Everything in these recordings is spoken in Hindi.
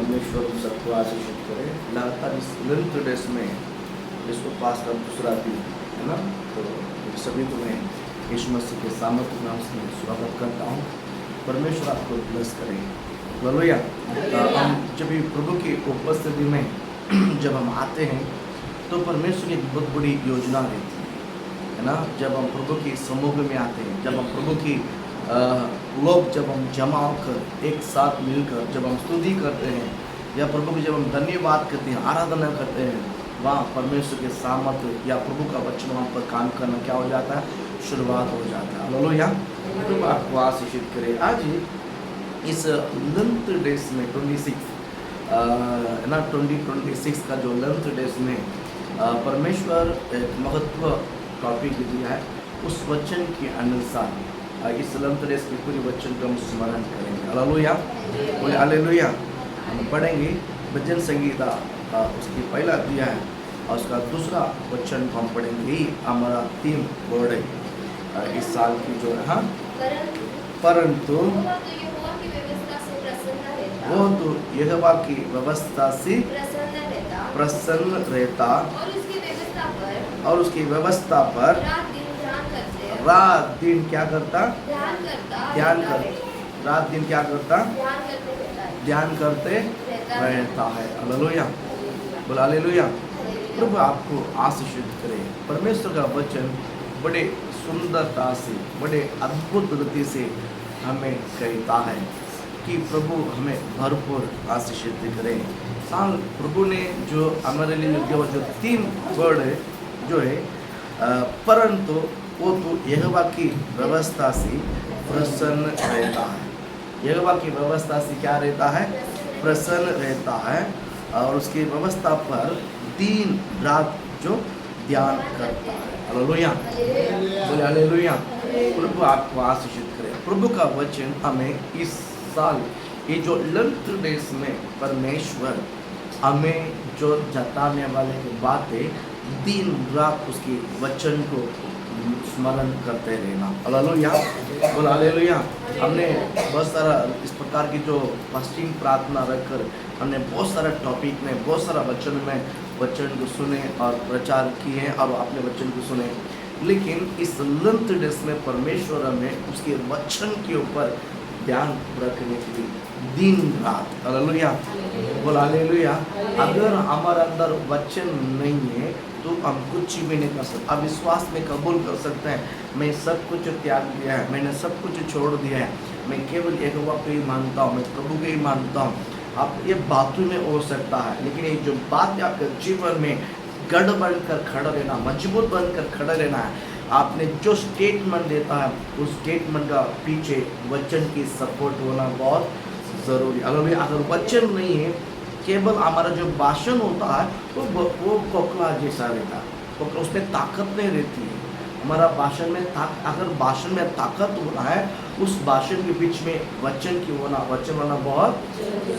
परमेश्वर सबको आशीषित करे। लगातार इस लेंथ डेज में इस उपवास का दूसरा दिन है ना, तो सभी को मैं यीशु मसीह के सामर्थ्य नाम से स्वागत करता हूँ। परमेश्वर आपको ब्लेस करे। हालेलुया। हम जब भी प्रभु की उपस्थिति में जब हम आते हैं तो परमेश्वर की एक बहुत बड़ी योजना रहती है ना। जब हम प्रभु की समूह में आते हैं, जब हम प्रभु की लोग जब हम जमा होकर एक साथ मिलकर जब हम स्तुति करते हैं या प्रभु की जब हम धन्यवाद करते हैं, आराधना करते हैं, वहाँ परमेश्वर के सामर्थ्य या प्रभु का वचन वहाँ पर काम करना क्या हो जाता है, शुरुआत हो जाता है। हालेलुया। प्रभु आपको आशीषित करे। आज इस लेंथ डेज में 26 ना 2026 का जो लेंथ डेज में परमेश्वर एक महत्व टॉपिक दिया है, उस वचन के अनुसार इस लेंथ डेज के पूरे वचन को हम स्मरण करेंगे। हालेलुया, बोले हालेलुया। हम पढ़ेंगे भजन संगीता उसकी पहला दिया है और उसका दूसरा वचन को हम पढ़ेंगे। ही हमारा 3 वर्ड है इस साल की जो है। हाँ, परंतु वो तो यहोवा की व्यवस्था से प्रसन्न रहता और उसकी व्यवस्था पर रात दिन क्या करता, ध्यान करता। रात दिन क्या करता, ध्यान करते रहता है। हालेलुया, बोला हालेलुया। प्रभु आपको आशीषित करे। परमेश्वर का वचन बड़े सुंदरता से, बड़े अद्भुत गति से हमें कहता है कि प्रभु हमें भरपूर आशीषित करे। साल प्रभु ने जो हमारे लिए जो 3 वर्ड है जो है, परंतु वो तो यहोवा की व्यवस्था से प्रसन्न रहता है। यहोवा की व्यवस्था से क्या रहता है, प्रसन्न रहता है और उसकी व्यवस्था पर दिन रात जो ध्यान करता है। हालेलुया, बोले हालेलुया। प्रभु आपको आशीषित करे। प्रभु का वचन हमें इस साल ये जो लेंथ डेज में परमेश्वर हमें जो जताने वाले की बातें दिन रात उसके वचन को स्मरण करते रहना। हालेलुया, बोल हालेलुया। हमने बहुत सारा इस प्रकार की जो फास्टिंग प्रार्थना रखकर हमने बहुत सारा टॉपिक में बहुत सारा वचन को सुने और प्रचार किए और अपने वचन को सुने। लेकिन इस लेंथ डेज में परमेश्वर हमें उसके वचन के ऊपर ध्यान रखने के लिए दिन रात, हालेलुया, बोल हालेलुया। अगर हमारे अंदर वचन नहीं है तो हम कुछ भी नहीं कर सकते। अब विश्वास में कबूल कर सकते हैं, मैं सब कुछ त्याग दिया है, मैंने सब कुछ छोड़ दिया है, मैं केवल यहोवा को ही मानता हूँ, मैं प्रभु को ही मानता हूँ। अब ये बातों में हो सकता है, लेकिन ये जो बात आपके जीवन में गढ़ बनकर खड़ा रहना, मजबूत बनकर खड़ा रहना है। आपने जो स्टेटमेंट देता है उस स्टेटमेंट का पीछे वचन की सपोर्ट होना बहुत ज़रूरी। अगर वचन नहीं है, केवल हमारा जो भाषण होता है वो कोकला जैसा रहता है, उसमें ताकत नहीं रहती है। हमारा भाषण में अगर भाषण में ताकत होना है, उस भाषण के बीच में वचन होना बहुत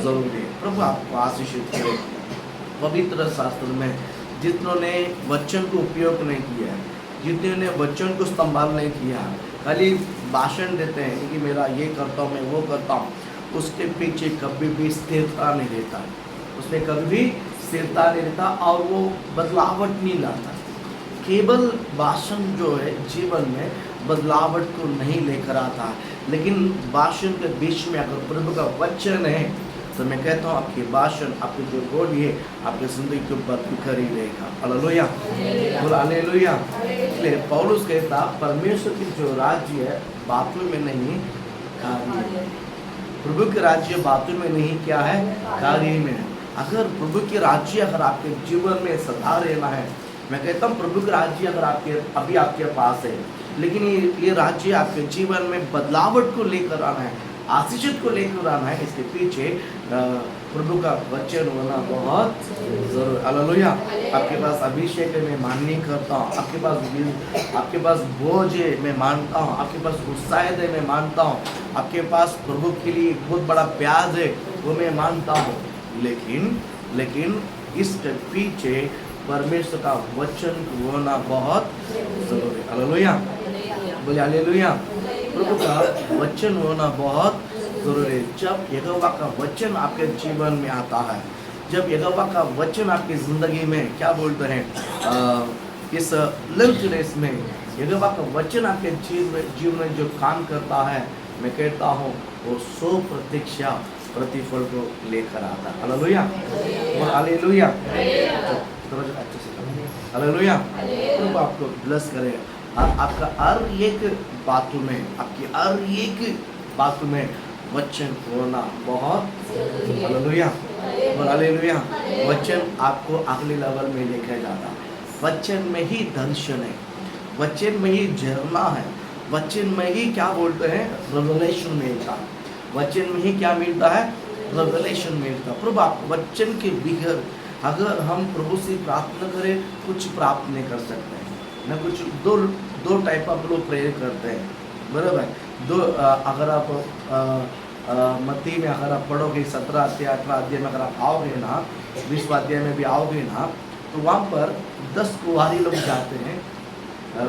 ज़रूरी है। प्रभु आपको आशीषित करे। पवित्र शास्त्र में जितनों ने वचन को उपयोग नहीं किया है, जितने ने वचन को संभाल नहीं किया, खाली भाषण देते हैं कि मेरा ये करता हूँ, मैं वो करता हूँ, उसके पीछे कभी भी स्थिरता नहीं रहता, उसमें कभी भी स्थिरता नहीं रहता और वो बदलावट नहीं लाता। केवल भाषण जो है जीवन में बदलावट को नहीं लेकर आता है, लेकिन भाषण के बीच में अगर प्रभु का वचन है तो मैं कहता हूँ आपकी भाषण, आपकी जो बोली है, आपकी जिंदगी के ऊपर बिखर ही रहेगा। हालेलुया, बोला हालेलुया। इसलिए पौलुस कहता परमेश्वर की जो राज्य है बातों में नहीं, कार्य में। प्रभु के राज्य बातों में नहीं, क्या है, कार्य में है। अगर प्रभु के राज्य अगर आपके जीवन में सदा रहना है, मैं कहता हूँ प्रभु के राज्य अगर अभी आपके पास है, लेकिन ये राज्य आपके जीवन में बदलावट को लेकर आना है, आशीषित को लेकर आना है, इसके पीछे प्रभु का वचन होना बहुत जरूर। हालेलुया। आपके पास अभिषेक है, मैं माननी करता हूँ, आपके पास बोझ है, मैं मानता हूँ, आपके पास उत्साह है, मैं मानता हूँ, आपके पास प्रभु के लिए बहुत बड़ा प्यार है, वो मैं मानता हूँ। लेकिन इसके पीछे परमेश्वर का वचन होना बहुत जरूरी है। हालेलुया, बोले हालेलुया। प्रभु का वचन होना बहुत जरूरी है। जब यहोवा का वचन आपके जीवन में आता है, जब यहोवा का वचन आपकी ज़िंदगी में क्या बोलते हैं, इस लेंथ रेस में यहोवा का वचन आपके जीवन में जो काम करता है, मैं कहता हूँ वो 100% प्रतिफल को लेकर आता है। हालेलुया, हालेलुया, अच्छे से हालेलुया। प्रभु आपको ब्लेस करे और आपका हर एक बातों में, आपकी हर एक बातों में वचन होना बहुत हालेलुया, हालेलुया। वचन आपको अगले लेवल में लेकर जाता है। वचन में ही दर्शन है, वचन में ही झरना है, वचन में ही क्या बोलते हैं, रेवलेशन मिलता है। वचन में ही क्या मिलता है, रेवलेशन मिलता है। प्रभु आप वचन के बगैर अगर हम प्रभु से प्रार्थना करें कुछ प्राप्त नहीं कर सकते हैं ना। कुछ दो टाइप ऑफ लोग प्रेयर करते हैं, बराबर। दो अगर आप मत्ती में अगर आप पढ़ोगे 17 अध्याय 18 अध्याय में अगर आप आओगे ना, 20 अध्याय में भी आओगे ना, तो वहाँ पर 10 कुंवारी लोग जाते हैं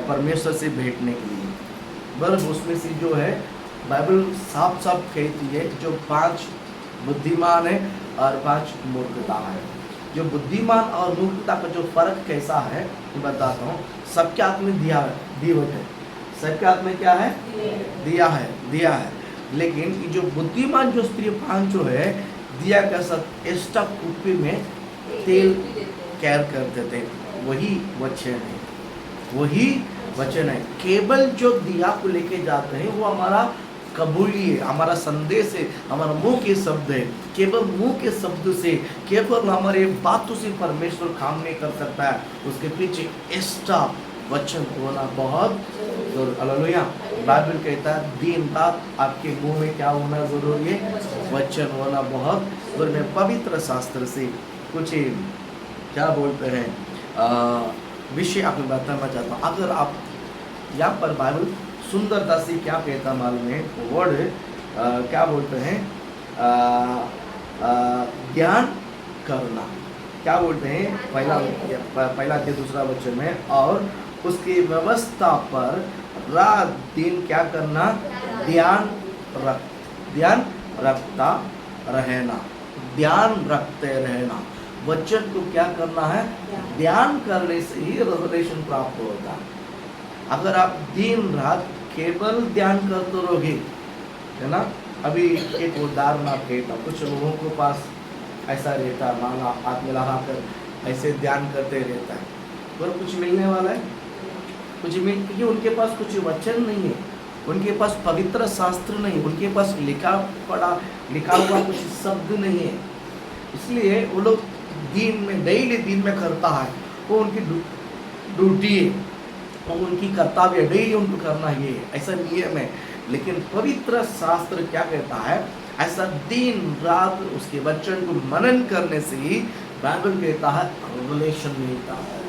परमेश्वर से भेंटने के लिए, बराबर। उसमें से जो है बाइबल साफ साफ कहती है जो 5 बुद्धिमान है और 5 मूर्खता है। जो बुद्धिमान और मूर्खता का जो फर्क कैसा है मैं बताता हूँ। सबके हाथ में दिया है, सबके हाथ में क्या है, दिया है। लेकिन जो बुद्धिमान जो स्त्री 5 जो है, दिया का साथ एक्स्ट्रा कुप्पी में तेल कैर करते थे। वही वचन है। केवल जो दिया को लेके जाते हैं वो हमारा कबूली है, हमारा संदेश है, हमारा मुंह के शब्द है। केवल मुंह के शब्द से, केवल हमारे बातों से परमेश्वर काम नहीं कर सकता है। उसके पीछे एक्स्ट्रा वचन होना बहुत जरूरी। हालेलुया। बाइबल कहता है दिन रात आपके मुंह में क्या होना जरूरी है, वचन होना बहुत जरूरी है। पवित्र शास्त्र से कुछ क्या बोलते हैं विषय आपको बताना चाहता हूँ। अगर आप यहाँ पर बाइबल सुंदरता से क्या कहता मालूम है, वर्ड क्या बोलते हैं, ध्यान करना, क्या बोलते हैं, पहला अध्याय 2 वचन में, और उसकी व्यवस्था पर रात दिन क्या करना, ध्यान रखता रहना, ध्यान रखते रहना। वचन को क्या करना है, ध्यान करने से ही रेवलेशन प्राप्त होता है। अगर आप दिन रात केवल ध्यान करते रहोगे, है ना। अभी एक उदाहरण आप कहता, कुछ लोगों को पास ऐसा रहता है, मांगा हाथ में लगा कर ऐसे ध्यान करते रहता है, पर कुछ मिलने वाला है, क्योंकि उनके पास कुछ वचन नहीं है, उनके पास पवित्र शास्त्र नहीं, उनके पास लिखा हुआ कुछ शब्द नहीं है। इसलिए वो लोग दिन में करता है, वो उनकी ड्यूटी है, और उनकी कर्तव्य डेली उनको करना ही है, ऐसा नियम है। लेकिन पवित्र शास्त्र क्या कहता है, ऐसा दिन रात उसके वचन को मनन करने से ही बाइबल कहता है रेवलेशन मिलता है।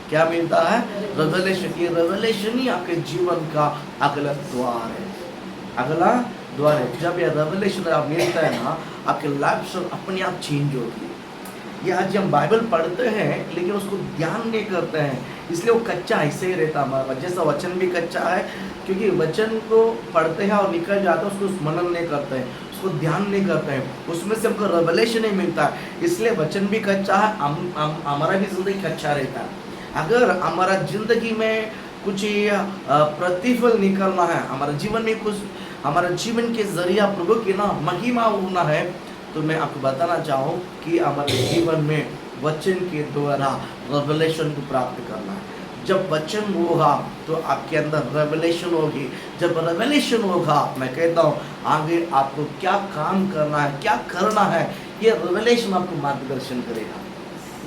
क्या मिलता है, रेवलेशन। ये रेवलेशन ही आपके जीवन का अगला द्वार है। जब यह रेवलेशन आप मिलता है ना, आपके लाइफ अपने आप चेंज होती है। ये आज हम बाइबल पढ़ते हैं लेकिन उसको ध्यान नहीं करते हैं, इसलिए वो कच्चा ऐसे ही रहता हमारा, जैसा वचन भी कच्चा है, क्योंकि वचन को पढ़ते हैं और निकल जाता है, उसको मनन नहीं करते हैं, उसको ध्यान नहीं करते हैं, उसमें से हमको रेवलेशन नहीं मिलता है। इसलिए वचन भी कच्चा है, हमारा भी जिंदगी कच्चा रहता है। अगर हमारा जिंदगी में कुछ प्रतिफल निकलना है, हमारे जीवन में कुछ, हमारे जीवन के जरिया प्रभु की ना महिमा होना है, तो मैं आपको बताना चाहूँ कि हमारे जीवन में वचन के द्वारा रेवलेशन को प्राप्त करना है। जब वचन होगा तो आपके अंदर रेवलेशन होगी। जब रेवलेशन होगा, मैं कहता हूँ आगे आपको क्या काम करना है, क्या करना है, ये रेवलेशन आपको मार्गदर्शन करेगा।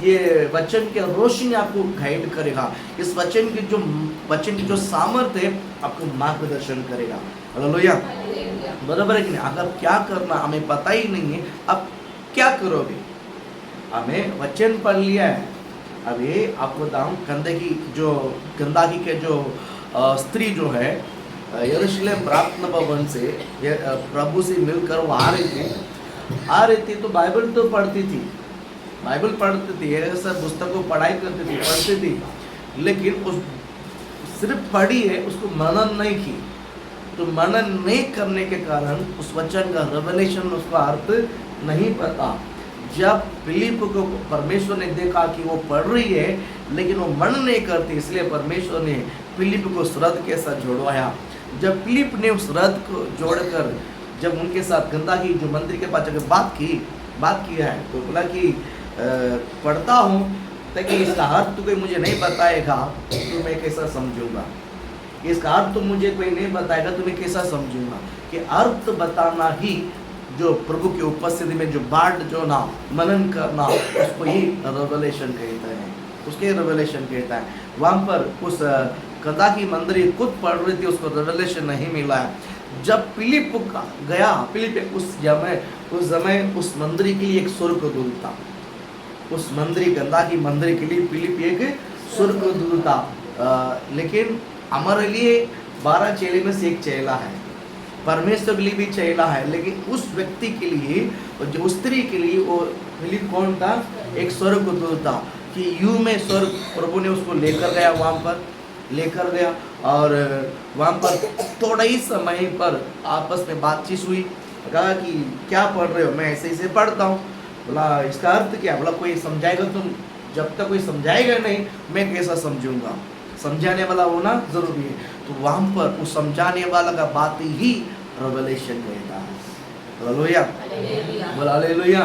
ये वचन के रोशनी आपको गाइड करेगा। इस वचन की जो सामर्थ्य है आपको मार्गदर्शन करेगा। हालेलुया, बराबर है कि नहीं। अगर क्या करना हमें पता ही नहीं है, अब क्या करोगे। हमें वचन पढ़ लिया है, अभी आपको बताऊं, गंदगी के जो स्त्री जो है यरूशलेम प्रार्थना भवन से प्रभु से मिलकर वो आ रही थी, तो बाइबल तो पढ़ती थी, सब पुस्तकों पढ़ाई पढ़ती थी, लेकिन उस सिर्फ पढ़ी है, उसको मनन नहीं की। तो मनन नहीं करने के कारण उस वचन का रेवलेशन, उसका अर्थ नहीं पता। जब फिलिप को परमेश्वर ने देखा कि वो पढ़ रही है लेकिन वो मन नहीं करती, इसलिए परमेश्वर ने फिलिप को उस रथ के साथ जोड़वाया। जब फिलिप ने उस रथ को जोड़कर जब उनके साथ गंदा की जो मंदिर के पास जाकर बात किया है, तो बोला कि पढ़ता हूँ ताकि इसका अर्थ तो कोई मुझे नहीं बताएगा तो मैं कैसा समझूंगा, इसका अर्थ तो मुझे कोई नहीं बताएगा तो मैं कैसा समझूंगा। कि अर्थ बताना ही जो प्रभु की उपस्थिति में जो बात जो ना मनन करना, उसको ही रेवलेशन कहते हैं, उसके रेवलेशन कहता है। वहाँ पर उस कदा की मंदिर खुद पढ़ रही थी, उसको रेवलेशन नहीं मिला है। जब फिलिप गया, फिलिप उस समय उस मंदिर के लिए एक स्वर्गदूत था, उस मंदिर गंदा की मंदिर के लिए फिलिप एक स्वर्गदूत था। लेकिन हमारे लिए 12 चेले में से एक चेला है, परमेश्वर के लिए भी चेला है, लेकिन उस व्यक्ति के लिए, जो स्त्री के लिए वो फिलिप कौन था? एक स्वर्गदूत था। कि यूं में स्वर्ग प्रभु ने उसको लेकर गया, वहाँ पर लेकर गया और वहाँ पर थोड़ा ही समय पर आपस में बातचीत हुई। कहा कि क्या पढ़ रहे हो? मैं ऐसे पढ़ता हूँ। बोला इसका अर्थ क्या? बोला कोई समझाएगा? तुम जब तक कोई समझाएगा नहीं मैं कैसा समझूंगा, समझाने वाला होना जरूरी है। तो वहाँ पर उस समझाने वाला का बात ही रेवलेशन कहता है। हालेलुया, बोला हालेलुया।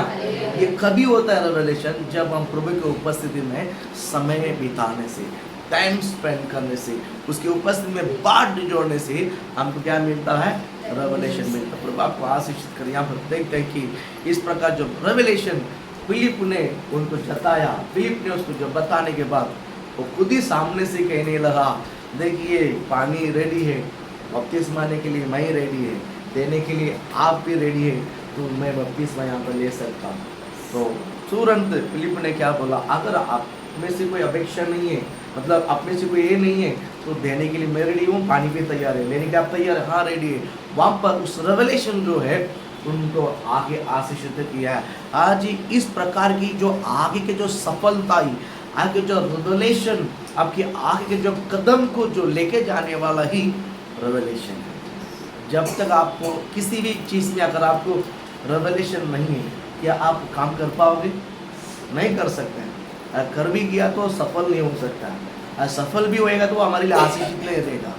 ये कभी होता है रेवलेशन? जब हम प्रभु की उपस्थिति में समय बिताने से, टाइम स्पेंड करने से, उसकी उपस्थिति में बात जोड़ने से हमको क्या मिलता है? रेवलेशन मिलता है। प्रभु आपको आशीषित करें। यहाँ पर देखते हैं कि इस प्रकार जो रेवलेशन फिलिप ने उनको जताया, फिलिप ने उसको जो बताने के बाद वो खुद ही सामने से कहने लगा, देखिए पानी रेडी है, बपतिस्मा लेने के लिए मैं ही रेडी है, देने के लिए आप भी रेडी है, तो मैं बपतिस्मा यहाँ पर ले सकता हूँ। तो तुरंत फिलिप ने क्या बोला? अगर आप में से कोई अपेक्षा नहीं है, मतलब आप में से कोई ये नहीं है, तो देने के लिए मैं रेडी हूँ, पानी भी तैयार है, लेने के आप तैयार है? हाँ रेडी है। वहाँ पर उस रेवलेशन जो है उनको आगे आशीषित किया है। आज इस प्रकार की जो आगे के जो सफलता, आगे जो रेवलेशन, आपके आगे के जो कदम को जो लेके जाने वाला ही रेवलेशन है। जब तक आपको किसी भी चीज़ में अगर आपको रेवलेशन नहीं है, क्या आप काम कर पाओगे? नहीं कर सकते हैं। कर भी किया तो सफल नहीं हो सकता। सफल भी होएगा तो हमारे लिए आशीषित नहीं रहेगा,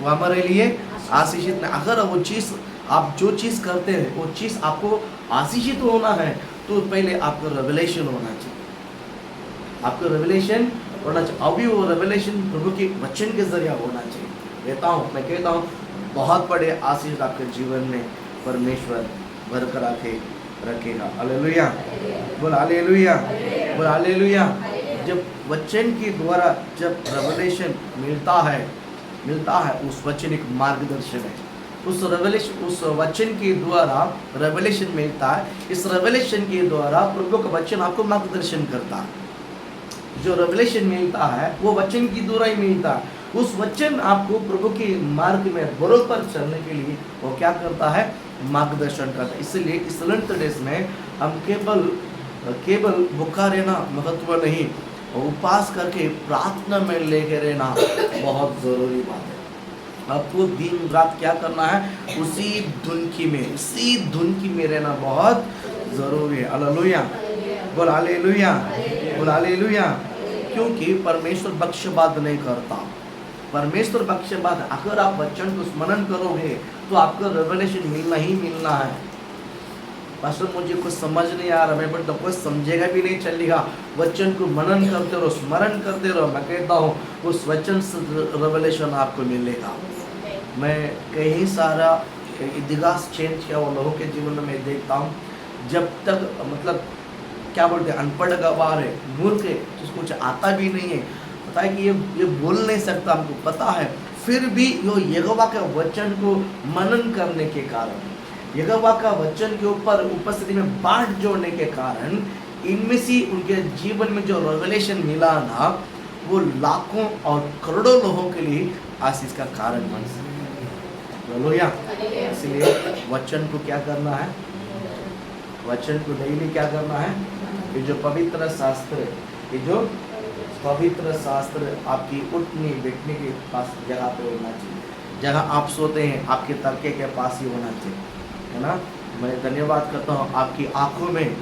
वो हमारे लिए आशीषित नहीं। अगर वो चीज़ आप जो चीज़ करते हैं वो चीज़ आपको आशीषित होना है तो पहले आपको रेवलेशन होना चाहिए, आपको रेवलेशन होना चाहिए। अभी वो रेवलेशन प्रभु के वचन के जरिए होना चाहिए। मैं कहता हूँ बहुत बड़े आशीष आपके जीवन में परमेश्वर बरकरार रखेगा। हालेलुया, बोल हालेलुया, बोल हालेलुया। जब वचन के द्वारा जब रेवलेशन मिलता है उस वचन एक मार्गदर्शन है। उस वचन के द्वारा रेवलेशन मिलता है। इस रेवलेशन के द्वारा प्रभु का वचन आपको मार्गदर्शन करता है। जो रेवलेशन मिलता है वो वचन की द्वारा ही मिलता है। उस वचन आपको प्रभु के मार्ग में बरोबर चलने के लिए वो क्या करता है? मार्गदर्शन करता है। इसलिए इस लेंट डेज में हम केवल भूखा रहना महत्व नहीं, उपवास करके प्रार्थना में लेके रहना बहुत ज़रूरी बात है। आपको दिन रात क्या करना है? उसी धुन की में रहना बहुत ज़रूरी है। हालेलुया, बोल हालेलुया, बोल हालेलुया। क्योंकि परमेश्वर पक्षपात नहीं करता। परमेश्वर पक्षपात, अगर आप वचन को स्मरण करोगे तो आपको रेवलेशन मिलना ही मिलना है। पास्टर मुझे कुछ समझ नहीं आ रहा, मैं बट तो कुछ समझेगा भी नहीं चलेगा। वचन को मनन करते रहो, स्मरण करते रहो। मैं कहता हूँ उस वचन से रेवलेशन आपको मिलेगा। मैं कई सारा इतिहास चेंज किया वो लोगों के जीवन में देखता हूँ। जब तक मतलब क्या बोलते हैं, अनपढ़ गवार है, मूर्ख है, जिसको कुछ आता भी नहीं है, पता है कि ये बोल नहीं सकता, हमको पता है, फिर भी यो यहोवा के वचन को मनन करने के कारण, यहोवा का वचन के ऊपर उपस्थिति में बात जोड़ने के कारण इनमें से उनके जीवन में जो रेवलेशन मिला ना, वो लाखों और करोड़ों लोगों के लिए आशीष का कारण बन सकता है। हालेलुया। इसलिए वचन को क्या करना है? वचन को डेली क्या करना है? ये जो पवित्र शास्त्र है, ये जो पवित्र शास्त्र आपकी उठने बैठने के पास जगह पे होना चाहिए। जहाँ आप सोते हैं आपके तकिए के पास ही होना चाहिए, है ना। मैं धन्यवाद करता हूँ आपकी आंखों में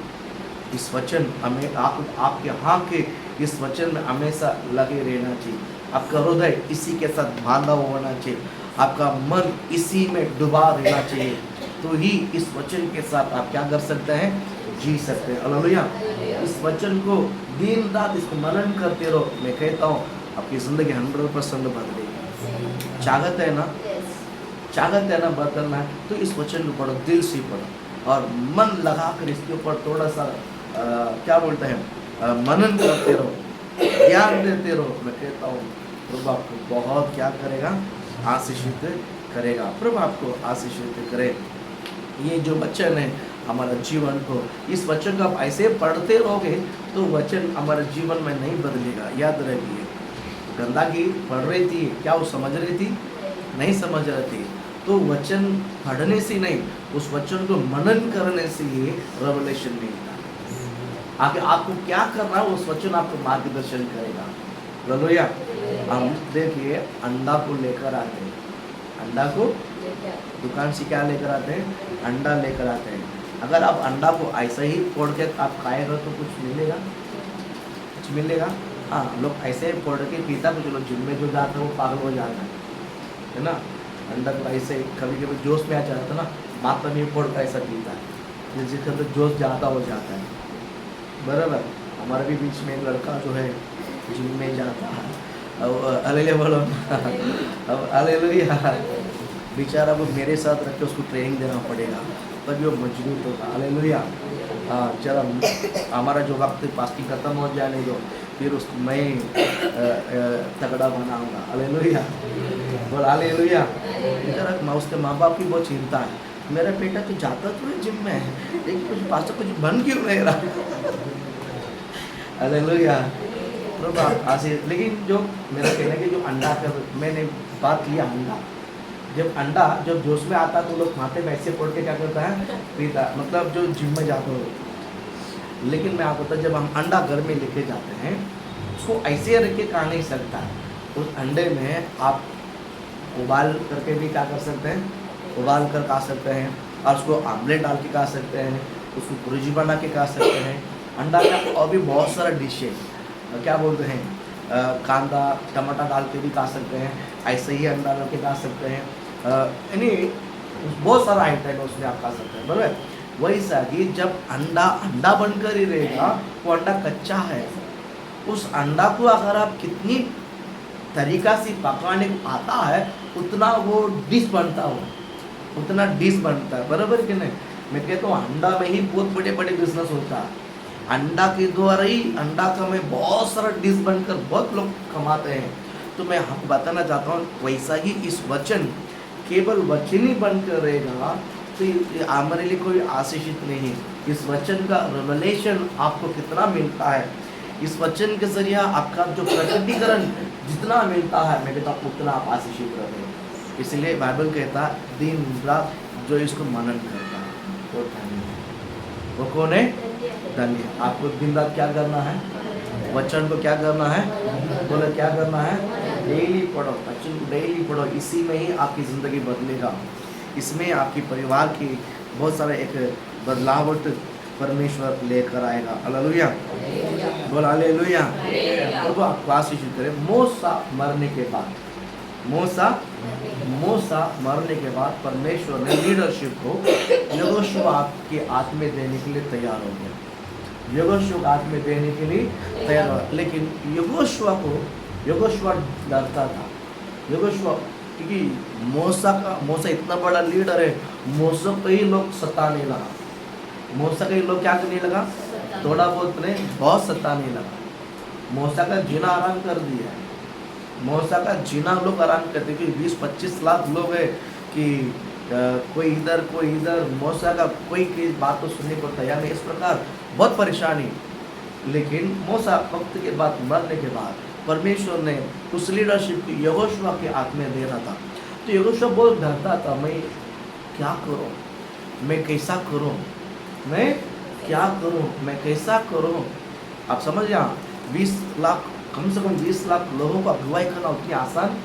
इस वचन हमें आपके हाथ के इस वचन में हमेशा लगे रहना चाहिए। आपका हृदय इसी के साथ बांधा होना चाहिए, आपका मन इसी में डूबा रहना चाहिए, तो ही इस वचन के साथ आप क्या कर सकते हैं, जी सकते हैं। हालेलुया। इस वचन को दिन रात इसको मनन करते रहो। मैं कहता हूँ आपकी ज़िंदगी 100% बदलेगी। चाहत है ना, चाहत है ना बदलना है, तो इस वचन को पढ़ो, दिल से पढ़ो और मन लगाकर इसके ऊपर थोड़ा सा क्या बोलते हैं, मनन करते रहो, ज्ञान देते रहो। मैं कहता हूँ प्रभु आपको बहुत क्या करेगा, आशीषित करेगा। प्रभु आपको आशीषित करे। ये जो वचन है हमारा जीवन को, इस वचन को आप ऐसे पढ़ते रहोगे तो वचन हमारे जीवन में नहीं बदलेगा। याद रखिए, गंदगी पढ़ रही थी, क्या वो समझ रही थी, नहीं समझ रही थी। तो वचन पढ़ने से नहीं, उस वचन को मनन करने से ही रेवलेशन मिलता है। आगे आपको क्या करना है उस वचन आपको मार्गदर्शन करेगा। हालेलुया। हम देखिए अंडा को लेकर आते हैं, अंडा को दुकान से क्या लेकर आते हैं, अंडा लेकर आते हैं। अगर आप अंडा को ऐसे ही फोड़ के आप खाएगा तो कुछ मिलेगा, कुछ मिलेगा? हाँ, लोग ऐसे फोड़ के पीता, कुछ लोग जिम में जो जाते हैं वो पागल हो जाता है ना। अंडा को ऐसे कभी कभी जोश में आ जाता है ना, माता में फोड़ कर ऐसा पीता है, जिसका तो जोश ज़्यादा हो जाता है। बराबर। हमारे भी बीच में एक लड़का जो है जिम में जाता है, अब हालेलुया बोलो, अब हालेलुया, बेचारा वो मेरे साथ रख के उसको ट्रेनिंग देना पड़ेगा तभी वो मजबूत होगा। हालेलुया। हाँ, चलो हमारा जो वक्त फास्टिंग खत्म हो जाने दो, फिर उस मैं तगड़ा बनाऊंगा। हालेलुया बोल, हालेलुया। बेचारा मैं उसके माँ बाप की बहुत चिंता है, मेरा बेटा तो जाता तो है जिम में, लेकिन कुछ पास कुछ बन क्यों नहीं रहा। हालेलुया। प्रभु आसे। लेकिन जो मेरा कहना है कि जो अंडा का मैंने बात किया, अंडा जब जोश में आता तो लोग माथे में ऐसे फोड़ के क्या करता है, पीता, मतलब जो जिम में जाते हो। लेकिन मैं आपको जब हम अंडा घर में लेके जाते हैं, उसको ऐसे रख के खा नहीं सकता। उस अंडे में आप उबाल करके भी क्या कर सकते हैं, उबाल कर खा सकते हैं, और उसको आमलेट डाल के खा सकते हैं, उसको भुर्जी बना के खा सकते हैं। अंडा का और भी बहुत सारा डिश है, क्या बोलते हैं, कांदा टमाटर डाल के भी खा सकते हैं, ऐसे ही अंडा डाल के खा सकते हैं, यानी बहुत सारा आइटम है उसमें आप खा सकते हैं। बराबर। वैसा ही जब अंडा बनकर ही रहेगा, वो अंडा कच्चा है, उस अंडा को अगर आप कितनी तरीका से पकाने को आता है उतना वो डिश बनता हो, उतना डिश बनता है। बराबर कि नहीं? मैं कहता हूँ अंडा में ही बहुत बड़े बड़े बिजनेस होता है। अंडा के द्वारा ही अंडा का में बहुत सारा डिश बनकर बहुत लोग कमाते हैं। तो मैं आपको बताना चाहता हूँ वैसा ही इस वचन केवल वचन ही बनकर रहेगा तो हमारे लिए कोई आशीषित नहीं है। इस वचन का रेवलेशन आपको कितना मिलता है, इस वचन के जरिए आपका जो प्रकटीकरण जितना मिलता है, मैं कहता हूँ उतना आप आशीषित रहे। इसलिए बाइबल कहता है दिन रात जो इसको मनन करता है वो कौन है, धन्य। आपको दिन रात क्या करना है, वचन को क्या करना है, बोले क्या करना है, डेली पढ़ो, वचन को डेली पढ़ो। इसी में ही आपकी ज़िंदगी बदलेगा, इसमें आपकी परिवार की बहुत सारा एक बदलावट परमेश्वर लेकर आएगा। हालेलुया बोल, हालेलुया। प्रभु आपको आशीषित करे। मूसा मरने के बाद, मूसा मरने के बाद परमेश्वर ने लीडरशिप को यहोशुआ के हाथ में देने के लिए तैयार हो गया, यहोशुआ हाथ में देने के लिए तैयार हुआ। लेकिन यहोशुआ डरता था, यहोशुआ, क्योंकि मूसा इतना बड़ा लीडर है, मूसा को ही लोग सताने लगा, मूसा के लोग क्या करने लगा, थोड़ा बहुत नहीं बहुत सताने लगा। मूसा का जीना आराम कर दिया, मूसा का जीना लोग आराम करते, कि 20-25 लाख लोग है कि कोई इधर मूसा का कोई की बात तो सुनने को तैयार नहीं। इस प्रकार बहुत परेशानी। लेकिन मूसा वक्त के बाद मरने के बाद परमेश्वर ने उस लीडरशिप की यहोशुआ के हाथ में दे रहा था। तो यहोशुआ बहुत डरता था, मैं क्या करूं, मैं कैसा करूं, मैं क्या करूं, मैं कैसा करूं। आप समझ जाओ, 20 लाख, कम से कम 20 लाख लोगों को अगुवाई करना उतनी आसान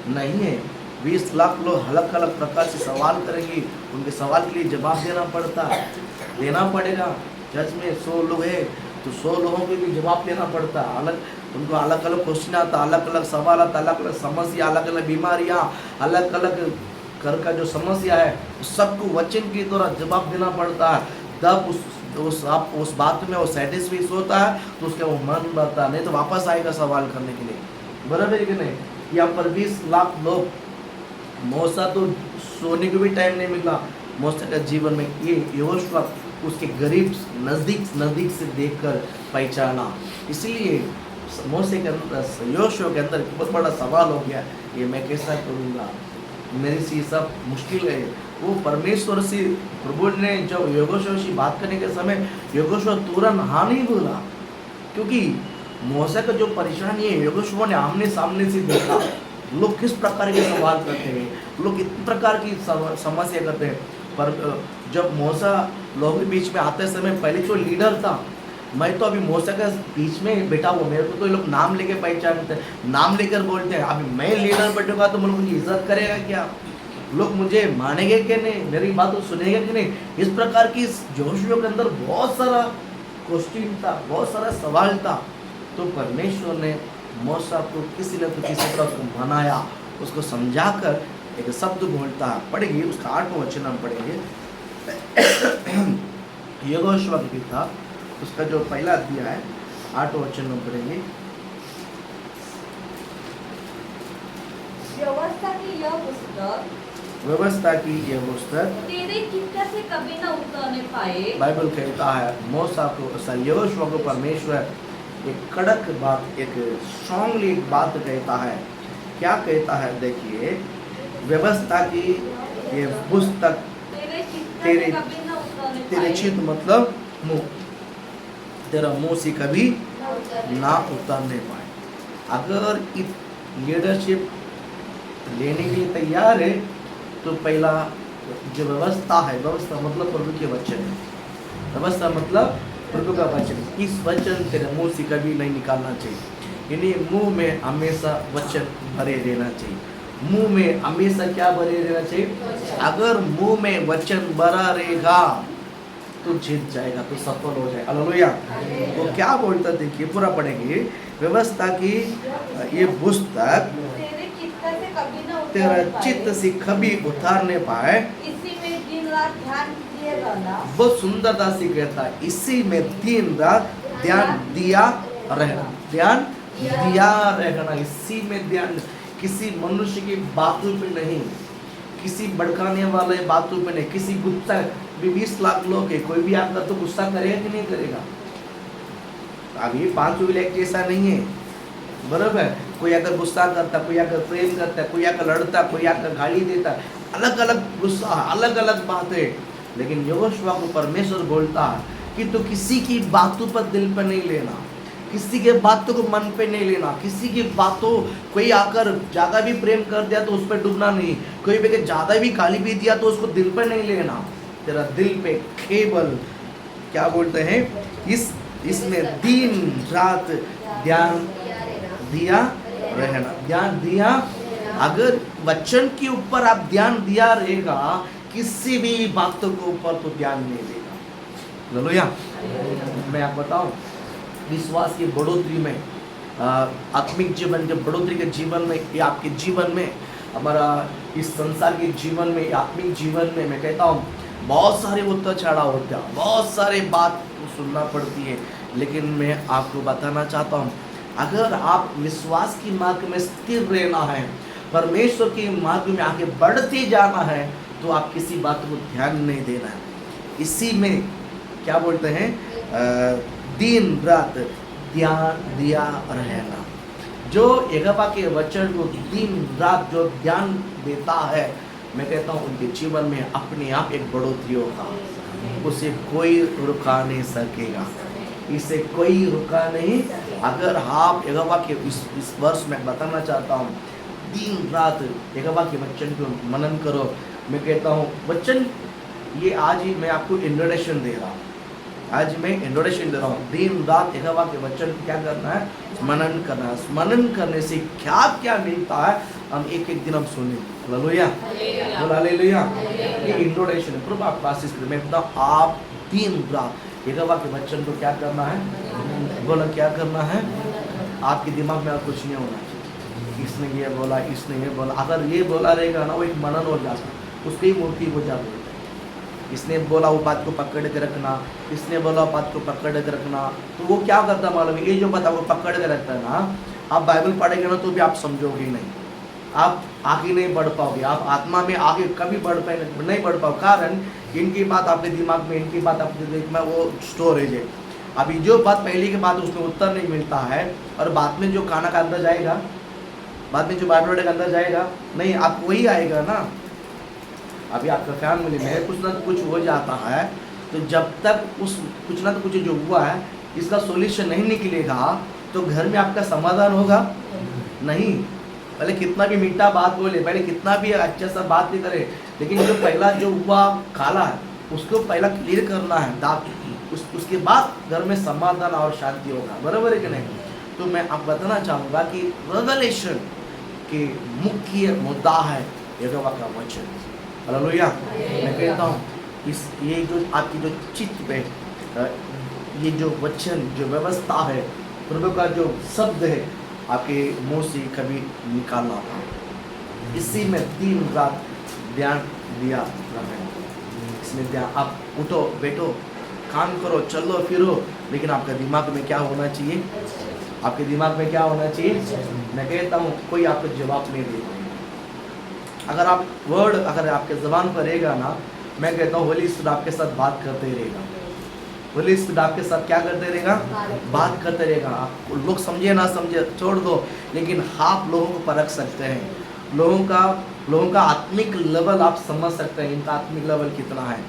नहीं है। 20 लाख लोग अलग अलग प्रकार से सवाल करेंगे, उनके सवाल के लिए जवाब देना पड़ेगा। चर्च में 100 लोग हैं तो 100 लोगों के लिए जवाब देना पड़ता है। उनको अलग अलग क्वेश्चन आता, अलग अलग सवाल आता, अलग अलग समस्या, अलग अलग बीमारियाँ, अलग अलग घर का जो समस्या है सबको वचन के द्वारा जवाब देना पड़ता है। तब उस बात में वो सेटिस्फाइड होता है तो उसका वो मन बढ़ता है, नहीं तो वापस आएगा सवाल करने के लिए। बराबर है कि नहीं? यहाँ पर 20 लाख लोग, मूसा तो सोने को भी टाइम नहीं मिला। मूसा का जीवन में ये यहोशुआ उसके गरीब नज़दीक से देखकर पहचाना। इसलिए मूसा के अंदर, यहोशुआ के अंदर बहुत बड़ा सवाल हो गया, ये मैं कैसा करूँगा, मेरे से सब मुश्किल है। वो परमेश्वर से प्रभु ने जब यहोशुआ से बात करने के समय यहोशुआ तुरंत हाँ नहीं बोला, क्योंकि मूसा का जो परेशानी है यहोशुआ ने आमने सामने से देखा। लोग किस प्रकार के सवाल करते हैं, लोग किस प्रकार की समस्या करते हैं। पर जब मूसा लोगों के बीच में आते समय पहले जो लीडर था, मैं तो अभी मूसा का बीच में बैठा हुआ, मेरे को तो ये लोग नाम लेके पहचानते हैं, नाम लेकर बोलते हैं। अभी मैं लीडर बैठूंगा तो मुझे इज्जत करेगा क्या, लोग मुझे मानेंगे कि नहीं, मेरी बात तो सुनेगा कि नहीं। इस प्रकार की यहोशुआ के अंदर बहुत सारा क्वेश्चन था, बहुत सारा सवाल था। तो परमेश्वर ने मूसा को किसी न किसी तरह उसको मनाया, उसको समझाकर एक शब्द बोलता है। पढ़ेंगे उसका 8वां वचन हम पढ़ेंगे। यहोशुआ की किताब उसका जो पहला अध्याय है 8वां वचन हम पढ़ेंगे। व्यवस्था की यह पुस्तक तेरे चित्त से कभी न उतरने पाए। बाइबल कहता है मूसा को, यहोशुआ को परमेश्वर एक कड़क बात, एक स्ट्रांगली एक बात कहता है। क्या कहता है देखिए, व्यवस्था की ये पुस्तक तेरे चित्त मतलब मुंह, तेरा मुंह से कभी ना उतरने पाए। अगर लीडरशिप लेने के लिए तैयार है तो पहला जो व्यवस्था है, व्यवस्था मतलब प्रभु के वचन है, व्यवस्था मतलब प्रभु का वचन। इस वचन तेरे मुंह से कभी नहीं निकालना चाहिए, यानी मुंह में हमेशा वचन भरे रहना चाहिए। मुंह में हमेशा क्या भरे रहना चाहिए? अगर मुंह में वचन भरा रहेगा तो जीत जाएगा, तो सफल हो जाएगा। हालेलुया। वो क्या बोलता देखिए, पूरा पढ़ेंगे। व्यवस्था की ये पुस्तक तेरा चित्त से कभी उतारने पाए, इसी में दिन रात ध्यान दिए रहना। बहुत सुंदरता से कहता है, इसी में दिन रात ध्यान दिया रहना, ध्यान दिया रहना, इसी में ध्यान। किसी मनुष्य की बातों पे नहीं, किसी भड़काने वाले बातों पे नहीं, किसी गुस्सा। 20 लाख लोग है, कोई भी आपका तो गुस्सा करेगा कि नहीं करेगा? अभी 5 विलेज जैसा नहीं है, बराबर। कोई अगर गुस्सा करता, कोई अगर प्रेम करता, कोई अगर लड़ता, कोई अगर गाली देता, अलग अलग गुस्सा, अलग अलग बातें। लेकिन यहोशुआ को परमेश्वर बोलता है कि तो किसी की बातों पर दिल पर नहीं लेना, किसी के बातों को मन पे नहीं लेना, किसी की बातों, कोई आकर ज़्यादा भी प्रेम कर दिया तो उस पर डूबना नहीं, कोई भी ज़्यादा भी गाली भी दिया तो उसको दिल पर नहीं लेना। तेरा दिल पे केवल क्या बोलते हैं, इसमें दिन रात ध्यान दिया रहना, ध्यान दिया। अगर वचन के ऊपर आप ध्यान दिया रहेगा, किसी भी बातों के ऊपर तो ध्यान नहीं देगा। हालेलुया। मैं आप बताऊं, विश्वास की बढ़ोतरी में, आत्मिक जीवन के बढ़ोतरी के जीवन में, या आपके जीवन में, हमारा इस संसार के जीवन में, आत्मिक जीवन में, मैं कहता हूँ बहुत सारे उतार चढ़ाव होते हैं, बहुत सारे बात सुनना पड़ती है। लेकिन मैं आपको बताना चाहता हूँ, अगर आप विश्वास की मार्ग में स्थिर रहना है, परमेश्वर के मार्ग में आगे बढ़ते जाना है, तो आप किसी बात को ध्यान नहीं देना है। इसी में क्या बोलते हैं, दिन रात ध्यान दिया रहना। जो यहोवा के वचन को दिन रात जो ध्यान देता है, मैं कहता हूँ उनके जीवन में अपने आप एक बढ़ोतरी होगा, उसे कोई रुका नहीं सकेगा, इसे कोई रुका नहीं। अगर आप यहोवा के इस वर्ष में बताना चाहता हूँ, दिन रात यहोवा के वचन को मनन करो। मैं कहता हूँ वचन, ये आज ही मैं आपको इंट्रोडक्शन दे रहा हूँ, आज मैं इंट्रोडक्शन दे रहा हूँ। दिन रात यहोवा के वचन क्या करना है? मनन करना है। मनन करने से क्या क्या मिलता है हम एक एक दिन हम सुने। Hallelujah, hallelujah. ये इंट्रोडक्शन है। प्रभु आप क्लासेस में मैं बताऊँ, आप दिन रात यहोवा के वचन को क्या करना है? बोला क्या करना है? आपके दिमाग में और कुछ नहीं होना चाहिए। इसने ये बोला, इसने ये बोला, अगर ये बोला रहेगा ना वो एक मनन हो जाता, उसकी मूर्ति हो जाती। इसने बोला वो बात को पकड़ के रखना, इसने बोला बात को पकड़ के रखना, तो वो क्या करता मालूम है? ये जो बात आपको पकड़ के रखता है ना, आप बाइबल पढ़ेंगे ना तो भी आप समझोगे नहीं, आप आगे नहीं बढ़ पाओगे, आप आत्मा में आगे कभी नहीं बढ़ पाओ। कारण इनकी बात आपके दिमाग में, इनकी बात आपके दिमाग में वो स्टोरेज है। अभी जो बात पहले की बात उसमें उत्तर नहीं मिलता है, और बाद में जो खाना का अंदर जाएगा, बाद में जो बाइबल के अंदर जाएगा, नहीं आपको वही आएगा ना। अभी आपका फैमिली में कुछ ना कुछ हो जाता है, तो जब तक उस कुछ ना कुछ जो हुआ है इसका सॉल्यूशन नहीं निकलेगा तो घर में आपका समाधान होगा नहीं। पहले कितना भी मीठा बात बोले, पहले कितना भी अच्छा सा बात नहीं करे, लेकिन जो पहला जो हुआ काला है उसको पहला क्लियर करना है दाग, उसके बाद घर में समाधान और शांति होगा। बराबर है कि नहीं? तो मैं आप बताना चाहूँगा कि रेवलेशन के मुख्य मुद्दा है यहोवा का वचन। हालेलुया। मैं कहता हूँ इस ये जो आपकी जो चित्त पे ये जो वचन, जो व्यवस्था है, प्रभु का जो शब्द है, आपके मुंह से कभी निकालना था। इसी में दिन रात ध्यान दिया रहे। इसमें ध्यान, आप उठो बैठो काम करो चलो फिरो, लेकिन आपका दिमाग में क्या होना चाहिए? आपके दिमाग में क्या होना चाहिए? मैं कहता हूँ कोई आपको जवाब नहीं देगा। अगर आप वर्ड अगर आपके ज़बान पर रहेगा ना, मैं कहता हूँ होली स्पिरिट आपके साथ बात करते ही रहेगा। होली स्पिरिट आपके साथ क्या करते रहेगा? बात करते रहेगा। आप लोग समझे ना समझे छोड़ दो, लेकिन आप लोगों को परख सकते हैं। लोगों का आत्मिक लेवल आप समझ सकते हैं, इनका आत्मिक लेवल कितना है।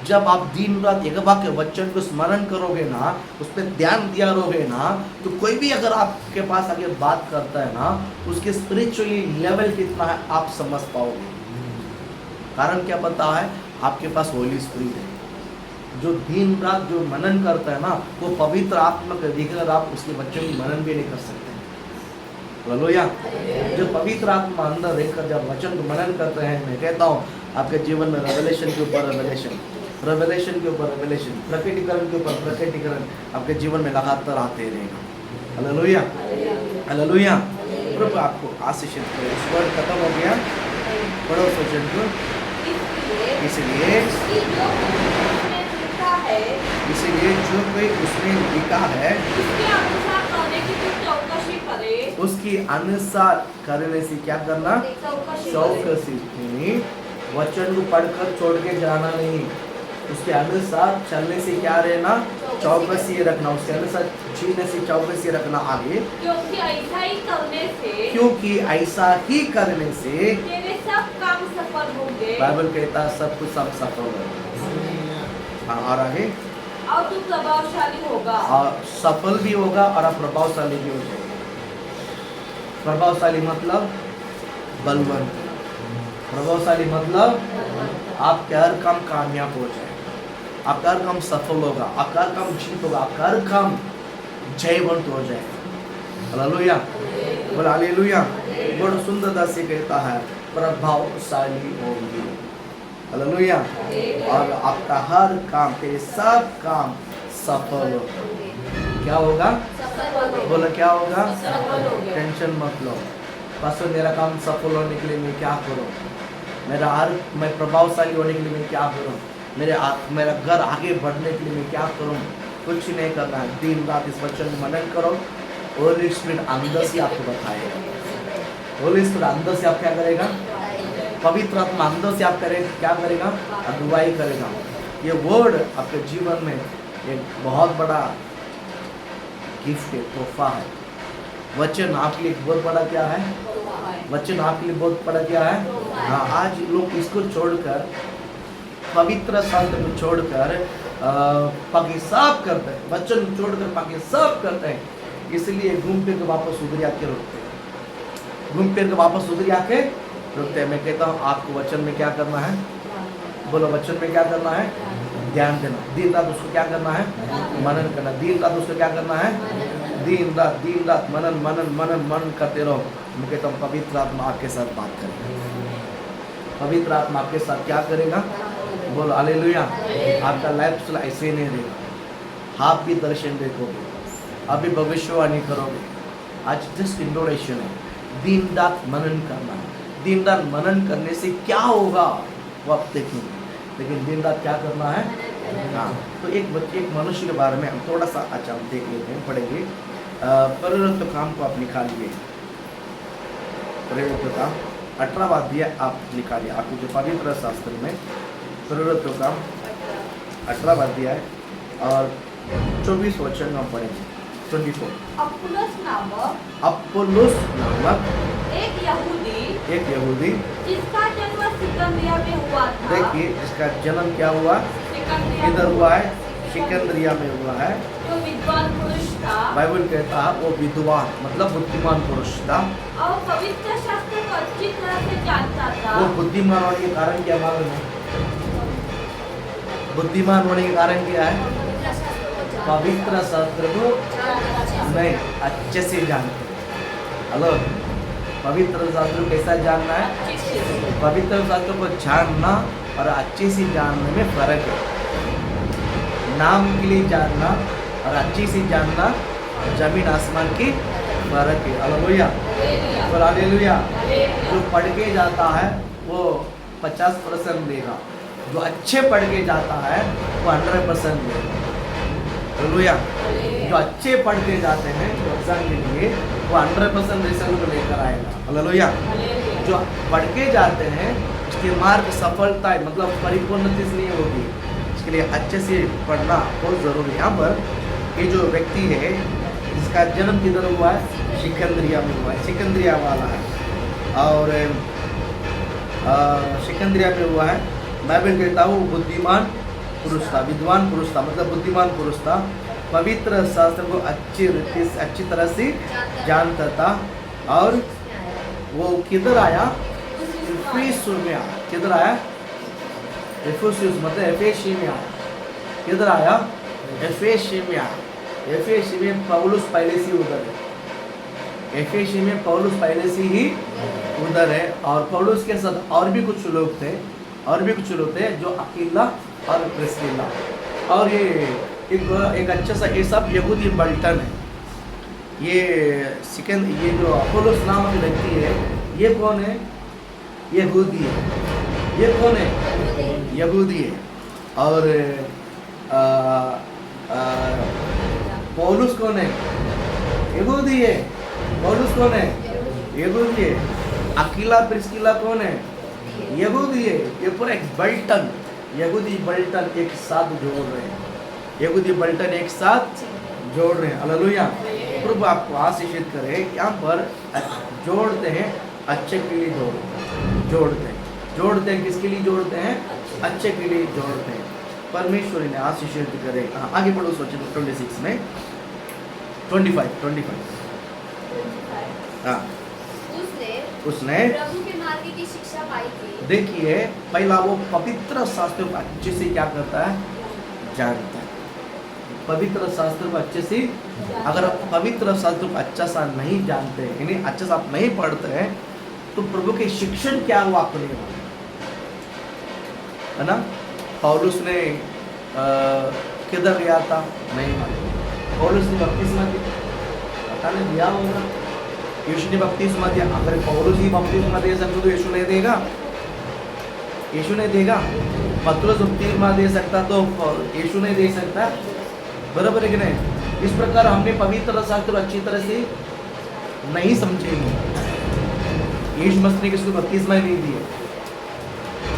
जब आप दिन रात यहोवा के वचन को स्मरण करोगे ना, उस पर ध्यान दिया रहोगे ना, तो कोई भी अगर आपके पास आगे बात करता है ना, उसके स्पिरिचुअली लेवल कितना है आप समझ पाओगे। कारण क्या पता है? आपके पास होली स्पिरिट है। जो दिन रात जो मनन करता है ना, वो पवित्र आत्मा को देखकर आप उसके बच्चों की मनन भी नहीं कर सकते। हालेलुया। जो पवित्र आत्मा अंदर रहकर जब वचन को मनन करते हैं, मैं कहता हूँ आपके जीवन में रेवलेशन के ऊपर रेवलेशन, रेवलेशन के ऊपर रेवलेशन, प्रकटीकरण के ऊपर प्रकटीकरण आपके जीवन में लगातार आते रहेगा। Hallelujah, hallelujah. प्रभु आपको आशीष करे। इस वर्ड खत्म हो गया, पढ़ो वचन को। इसलिए जो कोई उसमें लिखा है उसकी अनुसार करने से क्या करना? चौकसी। वचन को पढ़कर छोड़ के जाना नहीं, उसके अनुसार चलने से क्या रहना? चौकसी रखना। उसके अनुसार जीने से चौकसी रखना। आगे क्योंकि ऐसा ही करने से तेरे सब काम सफल होंगे। बाइबल कहता है सब कुछ सब सफल होगा। और आगे और तू प्रभावशाली होगा, और सफल भी होगा और आप प्रभावशाली भी हो जाएगा। प्रभावशाली मतलब बलवान, प्रभावशाली मतलब आपका हर काम कामयाब हो जाए, आपका हर काम सफल होगा, आपका हर काम जीत होगा, आपका हर काम जयवंत हो जाएगा। हालेलुया, बोल हालेलुया। बड़ा सुंदरता से कहता है प्रभावशाली होंगे। हालेलुया। और आपका हर काम, तेरे सब काम सफल होगा। क्या होगा? बोलो क्या होगा? टेंशन मत लो। बस मेरा काम सफल होने के लिए मैं क्या करूँ? मैं प्रभावशाली होने के लिए मैं क्या करूँ? मेरा घर आगे बढ़ने के लिए मैं क्या करूँ? कुछ नहीं करना है। दिन रात इस वचन में मनन करो। होली स्पिरिट अंदर से आपको बताएगा। होली स्पिरिट अंदर से आप क्या करेगा? पवित्र आत्मा अंदर से आप क्या करेगा? अगुवाई करेगा। ये वर्ड आपके जीवन में एक बहुत बड़ा गिफ्ट है, तोहफा है। वचन आपके लिए बहुत बड़ा क्या है? वचन आपके लिए बहुत बड़ा क्या है? हाँ, आज लोग इसको छोड़कर, पवित्र शब्द को छोड़कर पाके साफ करते हैं, वचन छोड़कर पाके साफ करते हैं। इसलिए घूम फिर के वापस उधर आके रुकते हैं, घूम फिर के वापस उधर आके रुकते हैं। मैं कहता हूँ आपको वचन में क्या करना है? बोलो वचन में क्या करना है? ध्यान देना, दिन रात उसको क्या करना है, मनन करना, दिन रात उसको क्या करना है, दिन रात मनन मनन मनन मनन करते रहो। मैं कहता हूँ पवित्र आत्मा आपके साथ बात करेगा, पवित्र आत्मा आपके साथ क्या करेगा, बोलो हालेलुया। आपका लाइफ स्टाइल ऐसे नहीं रहेगा, आप भी दर्शन देखोगे, अभी भविष्यवाणी करोगे। आज जस्ट इंट्रोडक्शन है, दिन रात मनन करना, दिन रात मनन करने से क्या होगा वो आप देखेंगे, लेकिन दिन रात क्या करना है। हाँ, तो एक मनुष्य के बारे में हम थोड़ा सा अच्छा हम देख लेते हैं, पढ़ेंगे। परिवर्तन काम को आप निकालिए, परिवर्तन काम 18वां अध्याय आप निकालिए, आपको जो पवित्र शास्त्र में परिवर्तन काम 18वां अध्याय और 24 वचन हम पढ़ेंगे। 24 अपुल्लोस नामक एक यहूदी जिसका जन्म सिकंदरिया में हुआ था। देखिए जिसका जन्म क्या हुआ, किधर हुआ है, सिकंदरिया में हुआ है। जो विद्वान पुरुष था, बाइबल कहता है वो विद्वान मतलब बुद्धिमान पुरुष था, और पवित्र शास्त्र को अच्छी तरह से जानता था। वो बुद्धिमान होने के कारण क्या मालूम है, बुद्धिमान होने के कारण क्या है, पवित्र शास्त्र को नहीं अच्छे से जानते। हेलो, पवित्र शास्त्र को कैसा जानना है, पवित्र शास्त्र को जानना और अच्छे से जानने में फर्क है। नाम के लिए जानना और अच्छे से जानना जमीन आसमान की फर्क है। Hallelujah, hallelujah. जो पढ़ के जाता है वो 50% देगा, जो अच्छे पढ़ के जाता है वो 100% देगा। हालेलुया। जो अच्छे पढ़ के जाते हैं एग्जाम के लिए वो 100% रिजल्ट को लेकर आएगा। हालेलुया। जो पढ़ के जाते हैं उसके मार्ग सफलता है, मतलब परिपूर्णता नहीं होगी, इसके लिए अच्छे से पढ़ना बहुत ज़रूरी है। यहाँ पर ये जो व्यक्ति है जिसका जन्म किधर हुआ है, सिकंदरिया में हुआ है, सिकंदरिया वाला है, और सिकंदरिया में हुआ है। बाइबल कहता है वो बुद्धिमान पुरुष था, विद्वान पुरुष था, मतलब बुद्धिमान पुरुष था, पवित्र शास्त्र को अच्छी तरह से जानता था। और वो किधर आया, इफिसुस में आया। किधर आया, इफिसुस मतलब एफेसी में आया। किधर आया, एफेसी में आया। एफेसी में पौलुस पहले से उधर है, एफेसी में पौलुस पहले से ही उधर है। और पौलुस के साथ और भी कुछ लोग थे, जो अकीला और प्रिस्किला, और ये एक अच्छा सा, ये सब यहूदी बल्टन है। ये जो अपोलोस नाम की व्यक्ति है, ये कौन है, यहूदी है। ये कौन है, यहूदी है। और पौलुस कौन है, यहूदी है। पौलुस कौन है, यहूदी है। अकीला प्रिस्किला कौन है, यहूदी है। ये पूरा एक बल्टन, यहूदी बल्टन एक साथ जोड़ रहे हैं, यहूदी बल्टन एक साथ जोड़ रहे हैं। हालेलुया। प्रभु आपको आशीषित करे। यहाँ पर जोड़ते हैं, अच्छे के लिए जोड़ते हैं किसके लिए जोड़ते हैं, अच्छे के लिए जोड़ते हैं। परमेश्वर ने आशीषित करे। आगे बढ़ो, सोचिए 26 में 25 हाँ, उसने प्रभु के मार्ग की शिक्षा पाई थी। देखिए पहला वो पवित्र शास्त्र को अच्छे से क्या करता है, जानता है। पवित्र शास्त्र को अच्छे से, अगर आप पवित्र शास्त्र को अच्छा सा नहीं जानते हैं, यानी अच्छे से आप नहीं पढ़ते हैं, तो प्रभु के शिक्षण क्या हुआ आपको नहीं मालूम, है ना। पौलुस ने किधर गया था नहीं मालूम। पौलुस ने बपतिस्मा पता नहीं दिया होगा, यीशु ने बपतिस्मा दिया। अगर पौलुस ही बपतिस्मा दे सकते तो यीशु नहीं देगा, यीशु नहीं देगा। पतरस बपतिस्मा दे सकता तो यीशु नहीं दे सकता, बराबर है कि नहीं। इस प्रकार हमने पवित्र शास्त्र अच्छी तरह से नहीं समझेंगे। यीशु मसीह ने किसको बपतिस्मा नहीं दिया,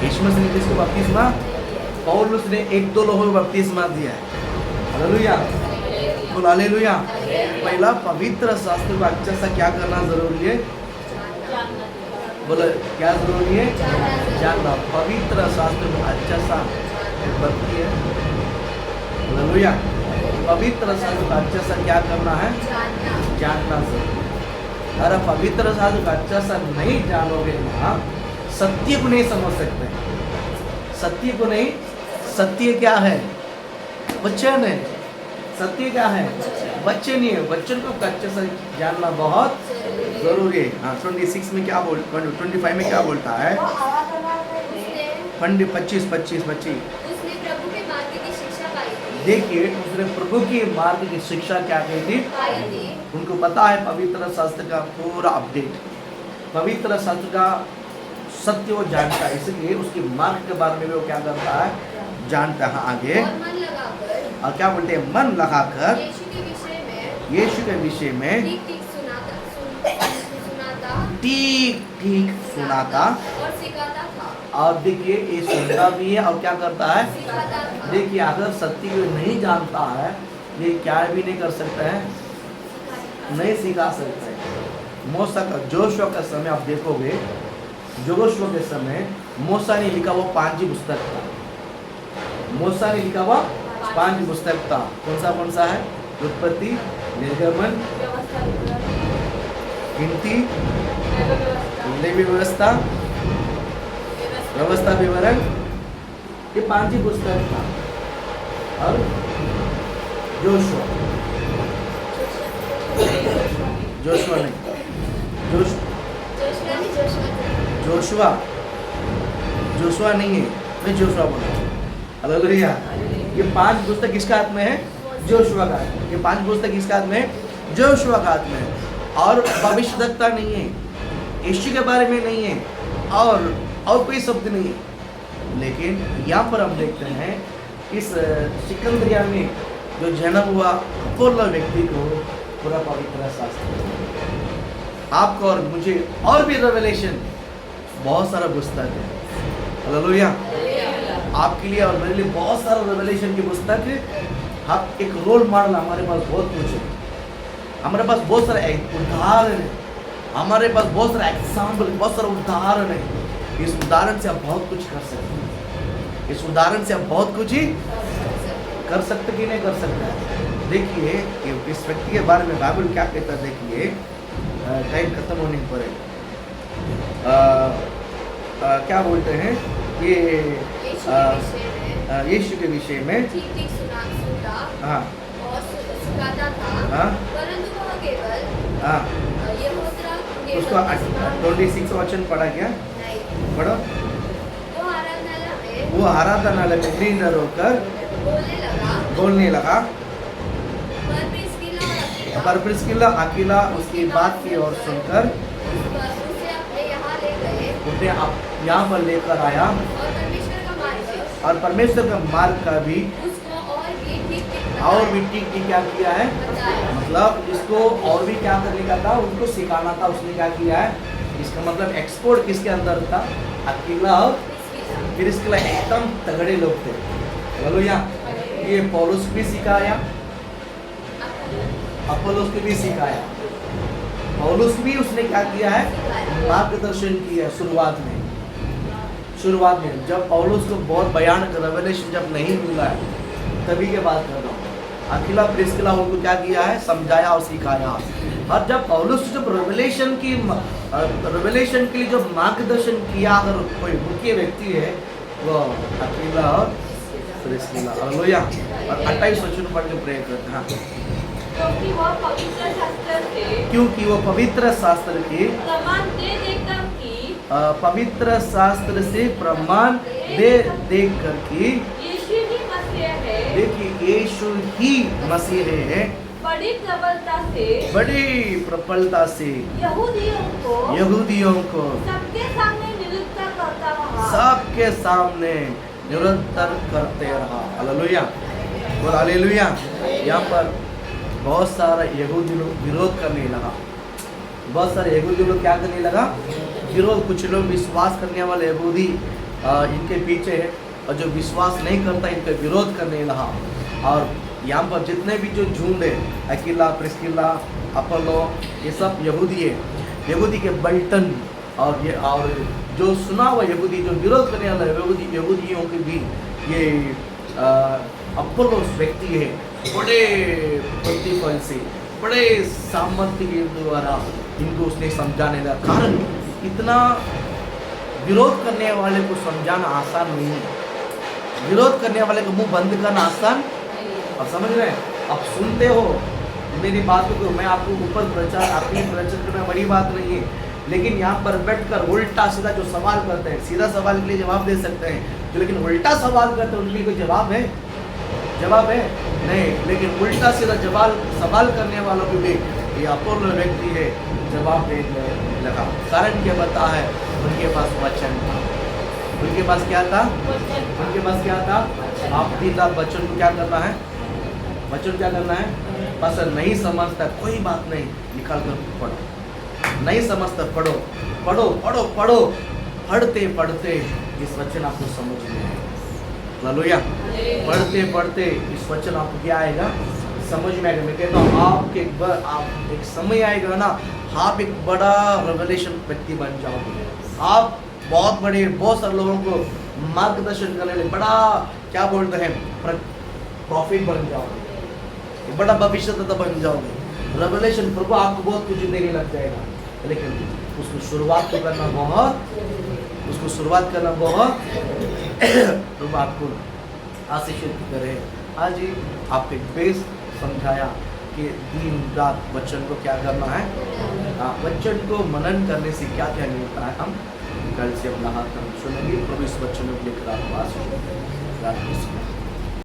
यीशु मसीह ने किसको बपतिस्मा, पौलुस ने 1-2 लोगों को बपतिस्मा दिया है। हालेलुया, बोल हालेलुया। पहला पवित्र शास्त्र को अच्छा सा क्या करना जरूरी है, बोले क्या जरूरी है, जानना। पवित्र शास्त्र को अच्छा सा भक्ति है। हालेलुया। पवित्र शास्त्र का अच्छा सा क्या करना है, जानना जरूरी। अगर पवित्र शास्त्र का अच्छा सा नहीं जानोगे ना, सत्य को नहीं समझ सकते। सत्य को नहीं, सत्य क्या है, वचन है। सत्य क्या है? वचन ही है। वचन को अच्छे से जानना बहुत जरूरी है। हाँ 26 में क्या 25 में क्या बोलता है? उसने 25 उसने प्रभु के मार्ग की शिक्षा पाई थी। देखिए उसने प्रभु की मार्ग की शिक्षा क्या की थी? पाई थी। उनको पता है पवित्र शास्त्र का पूरा अपडेट, पवित्र शास्त्र का सत्य वो जानता है, इसलिए उसकी मार्ग के बारे में वो क्या करता है? जानता है। आगे और मन लगाकर और क्या बोलते हैं? मन लगाकर यीशु के विषय में ठीक ठीक सुनाता और सिखाता था। और देखिए ये सुनता भी है और क्या करता है? सिखाता था। देखिए अगर सत्य को नहीं जानता है ये क्या भी नहीं कर सकता है, नहीं सिखा सकता है। मूसा का जोशुआ का समय आप देखोगे, जोशुआ के समय मूसा ने लिखा वो 5 पुस्तक था। मूसा ने लिखा हुआ 5 पुस्तक था। कौन सा है? उत्पत्ति, निर्गमन, गिनती, लेवी व्यवस्था, व्यवस्था विवरण, ये 5 ही पुस्तक था। और जोशुआ नहीं, जोशुआ नहीं है, मैं जोशुआ बोला। हालेलुया। ये 5 पुस्तक किसका हाथ में है? जोशुआ का। ये 5 पुस्तक किसका हाथ में है? जोशुआ का हाथ में है। और भविष्यवक्ता नहीं है, यीशु के बारे में नहीं है, और कोई शब्द नहीं है। लेकिन यहाँ पर हम देखते हैं इस सिकंदरिया में जो जन्म हुआ अपोल्लो व्यक्ति को पूरा पवित्र शास्त्र, आपको और मुझे और भी रेवलेशन बहुत सारा पुस्तक है। हालेलुया। आपके लिए और मेरे लिए बहुत सारा रेवलेशन की पुस्तक है। हम एक रोल मॉडल, हमारे पास बहुत कुछ है, हमारे पास बहुत सारे उदाहरण है, हमारे पास बहुत सारे एग्जाम्पल, बहुत सारे उदाहरण है। इस उदाहरण से आप बहुत कुछ कर सकते हैं। इस उदाहरण से आप बहुत कुछ ही कर सकते कि नहीं कर सकते। देखिए इस व्यक्ति के बारे में बाइबल क्या कहता है, देखिए टाइम खत्म होने पर क्या बोलते हैं ये यीशु के विषय में ठीक ठीक सुनता हाँ और सिखाता था। हाँ परंतु वह केवल हाँ यहोवा उसको 26 वचन पढ़ा क्या? नहीं। पढ़ो। वो वो आराधनालय में निडर होकर बोलने लगा। पर प्रिस्किला अकीला उसकी बात की और सुनकर उसे अपने यहाँ ले गए उन्हें यहाँ पर लेकर आया और परमेश्वर का मार्ग का भी उसको और भी ठीक क्या किया है? बताया। मतलब इसको और भी क्या करने का था? उनको सिखाना था। उसने क्या किया है? इसका मतलब एक्सपोर्ट किसके अंदर था? अकीला और प्रिस्किला एकदम तगड़े लोग थे। बोलो यहाँ ये पौलुस भी सिखाया, अपोलोस को भी सिखाया। पौलुस भी उसने क्या किया है? मार्गदर्शन किया। शुरुआत में जब पौलुस को बहुत भयानक रेवलेशन जब नहीं मिला है, तभी के बात कर रहा हूँ। अकेला प्रिस्किला उनको क्या किया है? समझाया और सिखाया। और जब पौलुस जब रेवलेशन के लिए जो मार्गदर्शन किया, अगर कोई मुख्य व्यक्ति है वो अकेला और प्रिस्किला। हालेलुया। और 28 वचन पढ़ के प्रे करते हैं। क्योंकि वो पवित्र शास्त्र के प्रमाण दे देकर की पवित्र शास्त्र से प्रमाण दे कर की यीशु ही मसीह है। देखिए यीशु ही मसीह है। बड़ी प्रबलता से यहूदियों को सबके सामने निरंतर करते रहा। हालेलुया। बोल हालेलुया। यहाँ पर बहुत सारा यहूदी लोग विरोध करने लगा। बहुत सारे यहूदी लोग क्या करने लगा? विरोध। कुछ लोग विश्वास करने वाले यहूदी इनके पीछे है, और जो विश्वास नहीं करता इनका विरोध करने लगा। और यहाँ पर जितने भी जो झुंड है, अकीला, प्रिस्किला, अपोलो, ये सब यहूदी है। यहूदी के बल्टन और जो सुना हुआ यहूदी, जो विरोध करने वाला यहूदियों के भी ये अपोलोस व्यक्ति है, बड़े प्रतिफल से, बड़े सामर्थ्य के द्वारा इनको उसने समझाने का कारण। इतना विरोध करने वाले को समझाना आसान नहीं है। विरोध करने वाले को मुंह बंद करना आसान अब समझ रहे हैं? अब सुनते हो मेरी बातों को, मैं आपको ऊपर प्रचार आपके लिए प्रचार करना बड़ी बात नहीं है, लेकिन यहाँ पर बैठकर उल्टा सीधा जो सवाल करते हैं, सीधा सवाल के लिए जवाब दे सकते हैं, जो लेकिन उल्टा सवाल करते हैं उनके लिए कोई जवाब है? जवाब है नहीं। लेकिन उल्टा सीधा सवाल करने वालों को भी ये अपूर्ण व्यक्ति है जवाब देने लगा। कारण क्या बता है? उनके पास वचन था। उनके पास क्या था? उनके पास क्या था? आप भी था। बच्चों को क्या करना है? बच्चों क्या करना है? पसंद नहीं समझता कोई बात नहीं, निकाल कर पढ़ो। नहीं समझता पढ़ो पढ़ो पढ़ो पढ़ो, पढ़ते पढ़ते इस वचन आपको समझ में आएगा। हालेलुया। पढ़ते पढ़ते इस वचन आपको क्या आएगा? समझ में आएगा। मैं कहता हूँ आप एक समय आएगा ना, आप एक बड़ा रेवलेशन व्यक्ति बन जाओगे। आप बहुत सारे लोगों को मार्गदर्शन करने में बड़ा क्या बोलते हैं प्रॉफिट बन जाओगे, बड़ा भविष्यदाता बन जाओगे। रेवलेशन प्रभु आपको बहुत कुछ देने लग जाएगा, लेकिन उसको शुरुआत तो करना बहुत प्रभु आपको आशीषित करे। आज ही आपको एक बेस समझाया कि दिन रात वचन को क्या करना है। वचन को मनन करने से क्या क्या नहीं होता है। हम कल से अपना हाथ हम सुनेंगे, प्रभु इस वचन को लेकर आपको आशीष।